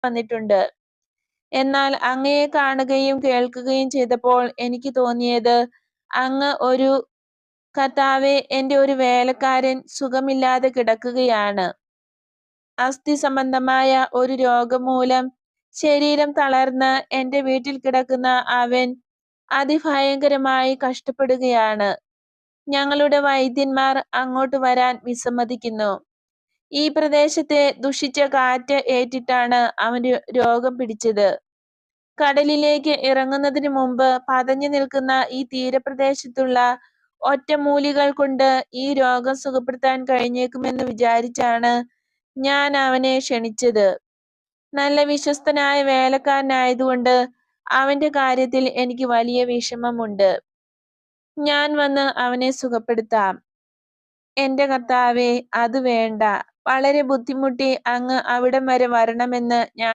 വന്നിട്ടുണ്ട്. എന്നാൽ അങ്ങയെ കാണുകയും കേൾക്കുകയും ചെയ്തപ്പോൾ എനിക്ക് തോന്നിയത്, അങ്ങ് ഒരു കർത്താവേ, എന്റെ ഒരു വേലക്കാരൻ സുഖമില്ലാതെ കിടക്കുകയാണ്. അസ്ഥി സംബന്ധമായ ഒരു രോഗം മൂലം ശരീരം തളർന്ന് എന്റെ വീട്ടിൽ കിടക്കുന്ന അവൻ അതിഭയങ്കരമായി കഷ്ടപ്പെടുകയാണ്. ഞങ്ങളുടെ വൈദ്യന്മാർ അങ്ങോട്ട് വരാൻ വിസമ്മതിക്കുന്നു. ഈ പ്രദേശത്തെ ദുഷിച്ച കാറ്റ് ഏറ്റിട്ടാണ് അവന് രോഗം പിടിച്ചത്. കടലിലേക്ക് ഇറങ്ങുന്നതിന് മുമ്പ് പതഞ്ഞു നിൽക്കുന്ന ഈ തീരപ്രദേശത്തുള്ള ഒറ്റമൂലികൾ കൊണ്ട് ഈ രോഗം സുഖപ്പെടുത്താൻ കഴിഞ്ഞേക്കുമെന്ന് വിചാരിച്ചാണ് ഞാൻ അവനെ ക്ഷണിച്ചത്. നല്ല വിശ്വസ്തനായ വേലക്കാരനായതുകൊണ്ട് അവന്റെ കാര്യത്തിൽ എനിക്ക് വലിയ വിഷമമുണ്ട്. ഞാൻ വന്ന് അവനെ സുഖപ്പെടുത്താം. എന്റെ കർത്താവേ, അത് വേണ്ട. വളരെ ബുദ്ധിമുട്ടി അങ്ങ് അവിടം വരെ വരണമെന്ന് ഞാൻ